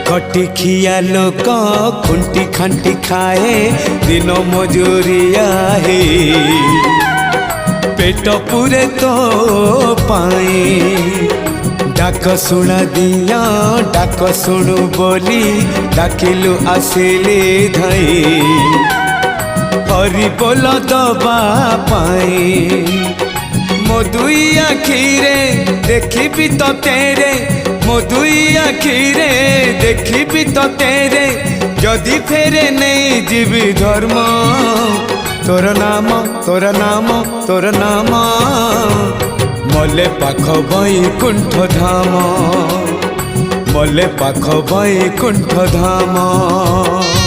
खटी खिया लोक खुंटी खांटी खाए दिन मजूरिया है पेट पूरे तो पाए डाक शुणा दिया डाक शुणु बोली डाकिलु आसिले धाई हरि बोल दबा पाए मो दुई आखिरे देखी तो तेरे मो दुई आखिरे देखी तो तेरे जदि फेरे नहीं जीवी धर्म तोर नाम तोर नाम तोर नाम मले पाख बैकुंठ धाम मले पाख बैकुंठ धाम।